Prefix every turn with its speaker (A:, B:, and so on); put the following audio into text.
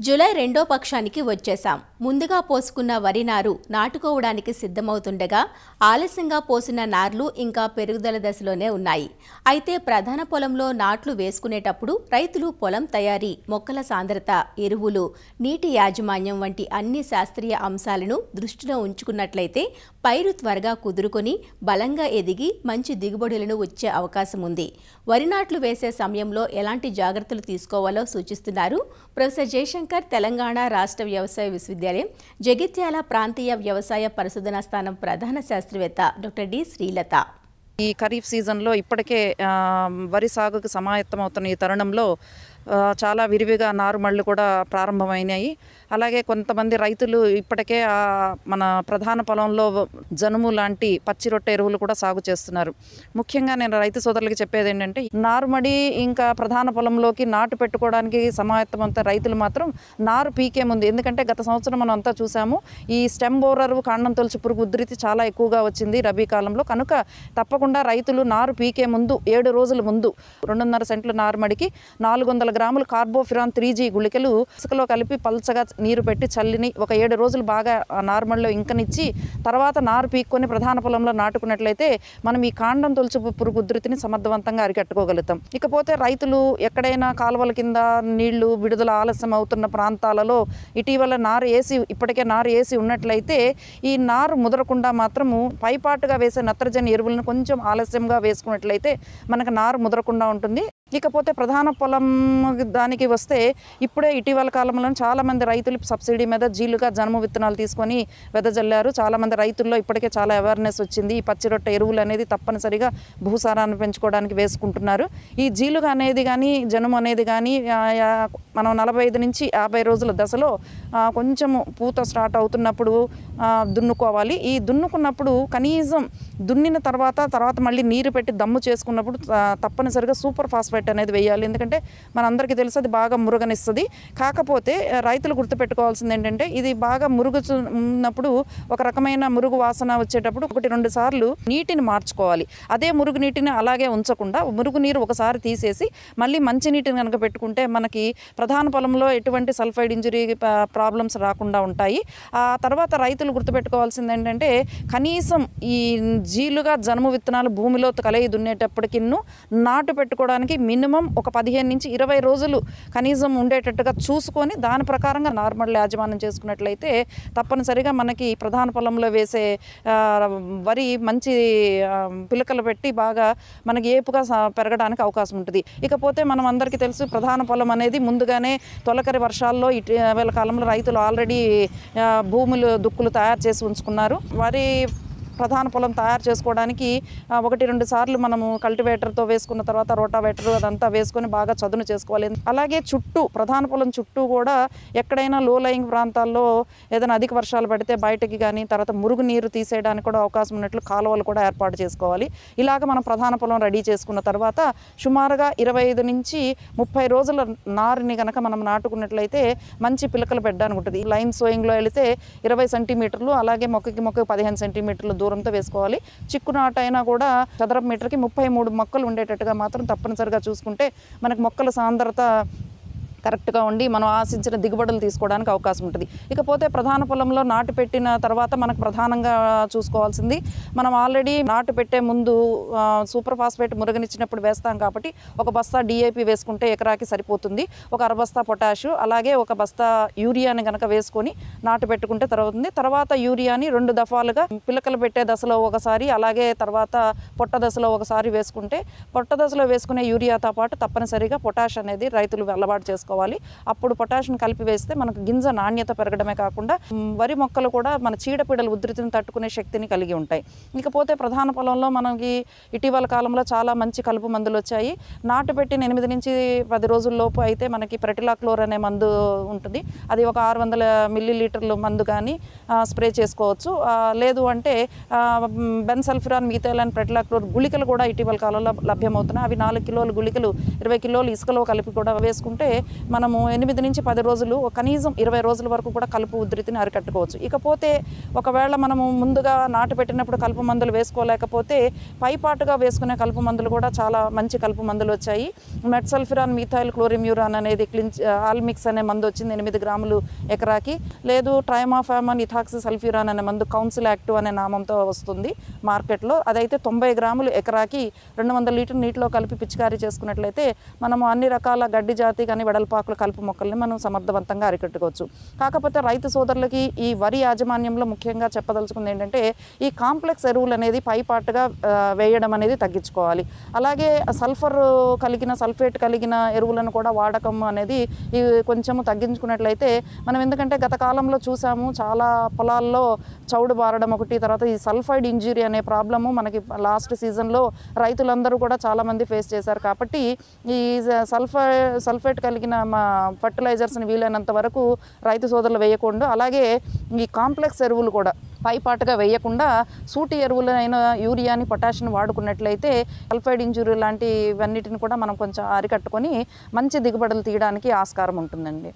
A: July రెండో పక్షానికి వచ్చేశాం. ముందుగా పోసుకున్న వరి నారు నాటుకోవడానికి సిద్ధమవుతుండగా ఆలస్యంగా పోసిన నార్లు ఇంకా పెరుగుదల దశలోనే ఉన్నాయి. అయితే ప్రధాన పొలంలో నాట్లు వేసుకునేటప్పుడు రైతులు పొలం తయారీ, మొక్కల సాంద్రత, ఎరువులు, నీటి యాజమాన్యం వంటి అన్ని శాస్త్రీయ అంశాలను దృష్టిలో ఉంచుకున్నట్లయితే పైరు త్వరగా కుదురుకొని బలంగా ఎదిగి మంచి దిగుబడులను వచ్చే అవకాశం ఉంది. వరి నాట్లు వేసే సమయంలో ఎలాంటి జాగ్రత్తలు తీసుకోవాలో సూచిస్తున్నారు ప్రొఫెసర్ జయశంకర్, తెలంగాణ రాష్ట్ర వ్యవసాయ విశ్వవిద్యాలయం జగిత్యాల ప్రాంతీయ వ్యవసాయ పరిశోధనా స్థానం ప్రధాన శాస్త్రవేత్త డాక్టర్ డి శ్రీలత.
B: ఈ ఖరీఫ్ సీజన్లో ఇప్పటికే వరి సాగుకు సమాయత్తమవుతున్న ఈ తరుణంలో చాలా విరివిగా నారుమళ్ళు కూడా ప్రారంభమైనాయి. అలాగే కొంతమంది రైతులు ఇప్పటికే మన ప్రధాన పొలంలో జనుము లాంటి పచ్చి రొట్టె ఎరువులు కూడా సాగు చేస్తున్నారు. ముఖ్యంగా నేను రైతు సోదరులకి చెప్పేది ఏంటంటే, నారుమడి ఇంకా ప్రధాన పొలంలోకి నాటు పెట్టుకోవడానికి సమాయత్తమంత రైతులు మాత్రం నారు పీకే ముందు, ఎందుకంటే గత సంవత్సరం మనం అంతా చూసాము, ఈ స్టెమ్ బోరరు కాండం తొలచు పురుగు ఉధృతి చాలా ఎక్కువగా వచ్చింది రబీ కాలంలో. కనుక తప్పకుండా రైతులు నారు పీకే ముందు 7 రోజుల ముందు 2.5 సెంట్ల నారుమడికి 400 గ్రాములు కార్బోఫిరాన్ 3G గుళికలు ఇసుకలో కలిపి పల్చగా నీరు పెట్టి చల్లిని ఒక 7 రోజులు బాగా నార్మల్లో ఇంకనిచ్చి తర్వాత నారు పీక్కొని ప్రధాన పొలంలో నాటుకున్నట్లయితే మనం ఈ కాండం తొలచు పురుగు ఉధృతిని సమర్థవంతంగా అరికట్టుకోగలుగుతాం. ఇకపోతే రైతులు ఎక్కడైనా కాలువల కింద నీళ్లు విడుదల ఆలస్యం అవుతున్న ప్రాంతాలలో ఇటీవల ఇప్పటికే నారు వేసి ఉన్నట్లయితే ఈ నారు ముదరకుండా మాత్రము పైపాటుగా వేసే నత్రజని ఎరువులను కొంచెం ఆలస్యంగా వేసుకున్నట్లయితే మనకు నారు ముదరకుండా ఉంటుంది. ఇకపోతే ప్రధాన పొలం దానికి వస్తే, ఇప్పుడే ఇటీవల కాలంలో చాలామంది రైతులు సబ్సిడీ మీద జీలుగా జనుము విత్తనాలు తీసుకొని వెదజల్లారు. చాలామంది రైతుల్లో ఇప్పటికే చాలా అవేర్నెస్ వచ్చింది. ఈ పచ్చి రొట్టె ఎరువులు అనేది తప్పనిసరిగా భూసారాన్ని పెంచుకోవడానికి వేసుకుంటున్నారు. ఈ జీలుగా అనేది కానీ జనుము అనేది కానీ మనం 45 నుంచి 50 రోజుల దశలో కొంచెము పూత స్టార్ట్ అవుతున్నప్పుడు దున్నుకోవాలి. ఈ దున్నుకున్నప్పుడు కనీసం దున్నిన తర్వాత మళ్ళీ నీరు పెట్టి దమ్ము చేసుకున్నప్పుడు తప్పనిసరిగా సూపర్ ఫాస్ఫేట్ అనేది వేయాలి. ఎందుకంటే మనందరికీ తెలుసు అది బాగా మురుగనిస్తుంది. కాకపోతే రైతులు గుర్తుపెట్టుకోవాల్సింది ఏంటంటే, ఇది బాగా మురుగుతున్నప్పుడు ఒక రకమైన మురుగు వాసన వచ్చేటప్పుడు 1-2 సార్లు నీటిని మార్చుకోవాలి. అదే మురుగు నీటిని అలాగే ఉంచకుండా మురుగు నీరు ఒకసారి తీసేసి మళ్ళీ మంచి నీటిని కనుక పెట్టుకుంటే మనకి ప్రధాన పొలంలో ఎటువంటి సల్ఫైడ్ ఇంజరీ ప్రాబ్లమ్స్ రాకుండా ఉంటాయి. ఆ తర్వాత రైతులు గుర్తుపెట్టుకోవాల్సింది ఏంటంటే, కనీసం ఈ జీలుగా జనుము విత్తనాలు భూమిలో కలయి దున్నేటప్పటికి నాటు పెట్టుకోవడానికి మినిమం ఒక 15 నుంచి 20 రోజులు కనీసం ఉండేటట్టుగా చూసుకొని దాని ప్రకారంగా నార్మల్ యాజమాన్యం చేసుకున్నట్లయితే తప్పనిసరిగా మనకి ప్రధాన పొలంలో వేసే వరి మంచి పిలకలు పెట్టి బాగా మనకి ఏపుగా పెరగడానికి అవకాశం ఉంటుంది. ఇకపోతే మనం అందరికీ తెలుసు, ప్రధాన పొలం అనేది ముందుగానే తొలకరి వర్షాల్లో ఇటీవల కాలంలో రైతులు ఆల్రెడీ భూములు దుక్కులు తయారు చేసి ఉంచుకున్నారు. వరి ప్రధాన పొలం తయారు చేసుకోవడానికి 1-2 సార్లు మనము కల్టివేటర్తో వేసుకున్న తర్వాత రోటావేటర్ అదంతా వేసుకొని బాగా చదును చేసుకోవాలి. అలాగే ప్రధాన పొలం చుట్టూ కూడా ఎక్కడైనా లో లయింగ్ ప్రాంతాల్లో ఏదైనా అధిక వర్షాలు పడితే బయటకి కానీ తర్వాత మురుగు నీరు తీసేయడానికి కూడా అవకాశం ఉన్నట్లు కాలువలు కూడా ఏర్పాటు చేసుకోవాలి. ఇలాగ మనం ప్రధాన పొలం రెడీ చేసుకున్న తర్వాత సుమారుగా 25 నుంచి 30 రోజుల నారుని కనుక మనం నాటుకున్నట్లయితే మంచి పిలకలు పెట్టడానికి ఉంటుంది. లైన్ సోయింగ్లో వెళితే 20 సెంటీమీటర్లు, అలాగే మొక్కకి 15 సెంటీమీటర్లు దూరంతో వేసుకోవాలి. చిక్కు నాటు అయినా కూడా చదరపు మీటర్కి 33 మొక్కలు ఉండేటట్టుగా మాత్రం తప్పనిసరిగా చూసుకుంటే మనకు మొక్కల సాంద్రత కరెక్ట్గా ఉండి మనం ఆశించిన దిగుబడులు తీసుకోవడానికి అవకాశం ఉంటుంది. ఇకపోతే ప్రధాన పొలంలో నాటు పెట్టిన తర్వాత మనకు ప్రధానంగా చూసుకోవాల్సింది, మనం ఆల్రెడీ నాటు పెట్టే ముందు సూపర్ ఫాస్ఫేట్ మురగనిచ్చినప్పుడు వేస్తాం కాబట్టి ఒక బస్తా DAP వేసుకుంటే ఎకరాకి సరిపోతుంది. ఒక 1/2 బస్తా పొటాషు, అలాగే ఒక బస్తా యూరియాని కనుక వేసుకొని నాటు పెట్టుకుంటే తర్వాత యూరియాని 2 దఫాలుగా పిలకలు పెట్టే దశలో ఒకసారి, అలాగే తర్వాత పొట్ట దశలో ఒకసారి వేసుకుంటే, పొట్ట దశలో వేసుకునే యూరియాతో పాటు తప్పనిసరిగా పొటాష్ అనేది రైతులు అలవాటు చేసుకోవాలి. అప్పుడు పొటాషియం కలిపి వేస్తే మనకు గింజ నాణ్యత పెరగడమే కాకుండా వరి మొక్కలు కూడా మన చీడపీడల ఉధృతిని తట్టుకునే శక్తిని కలిగి ఉంటాయి. ఇకపోతే ప్రధాన పొలంలో మనకి ఇటీవల కాలంలో చాలా మంచి కలుపు మందులు వచ్చాయి. నాటు పెట్టిన 8 నుంచి 10 రోజుల్లోపు అయితే మనకి ప్రెటిలాక్లోర్ అనే మందు ఉంటుంది. అది ఒక 600 మిల్లీలీటర్లు మందు కానీ స్ప్రే చేసుకోవచ్చు. లేదు అంటే బెన్సల్ఫిరాన్, మిథైలాన్, ప్రెటిలాక్లోర్ గుళికలు కూడా ఇటీవల కాలంలో లభ్యమవుతున్నాయి. అవి 4 కిలోల గుళికలు 20 కిలోలు ఇసుకలో కలిపి కూడా వేసుకుంటే మనము 8 నుంచి 10 రోజులు కనీసం 20 రోజుల వరకు కూడా కలుపు ఉధృతిని అరికట్టుకోవచ్చు. ఇకపోతే ఒకవేళ మనము ముందుగా నాటు పెట్టినప్పుడు కలుపు మందులు వేసుకోలేకపోతే పైపాటుగా వేసుకునే కలుపు మందులు కూడా చాలా మంచి కలుపు మందులు వచ్చాయి. మెట్సల్ఫిరాన్ మిథైల్ క్లోరిమ్యూరాన్ అనేది ఆల్మిక్స్ అనే మందు వచ్చింది 8 గ్రాములు ఎకరాకి. లేదు ట్రైమాఫామన్ ఇథాక్సి సల్ఫ్యూరాన్ అనే మందు కౌన్సిల్ యాక్టివ్ అనే నామంతో వస్తుంది మార్కెట్లో. అదైతే 90 గ్రాములు ఎకరాకి 200 లీటర్ నీటిలో కలిపి పిచికారీ చేసుకున్నట్లయితే మనము అన్ని రకాల గడ్డి జాతి కానీ వెడల్పాకుల కలుపు మొక్కల్ని మనం సమర్థవంతంగా అరికట్టుకోవచ్చు. కాకపోతే రైతు సోదరులకి ఈ వరి యాజమాన్యంలో ముఖ్యంగా చెప్పదలుచుకుంది ఏంటంటే ఈ కాంప్లెక్స్ ఎరువులు అనేది పైపాటుగా వేయడం అనేది తగ్గించుకోవాలి. అలాగే సల్ఫేట్ కలిగిన ఎరువులను కూడా వాడకం అనేది కొంచెము తగ్గించుకున్నట్లయితే మనం, ఎందుకంటే గత కాలంలో చూసాము చాలా పొలాల్లో చౌడు బారడం ఒకటి, తర్వాత ఈ సల్ఫైడ్ ఇంజురీ అనే ప్రాబ్లము మనకి లాస్ట్ సీజన్లో రైతులందరూ కూడా చాలామంది ఫేస్ చేశారు. కాబట్టి ఈ సల్ఫేట్ కలిగిన ఫర్టిలైజర్స్ని వీలైనంత వరకు రైతు సోదరులు వేయకుండా, అలాగే ఈ కాంప్లెక్స్ ఎరువులు కూడా పైపాటుగా వేయకుండా సూటి ఎరువులైన యూరియాని పొటాషియం వాడుకున్నట్లయితే సల్ఫైడ్ ఇంజురీ లాంటివన్నిటిని కూడా మనం కొంచెం అరికట్టుకొని మంచి దిగుబడులు తీయడానికి ఆస్కారం ఉంటుందండి.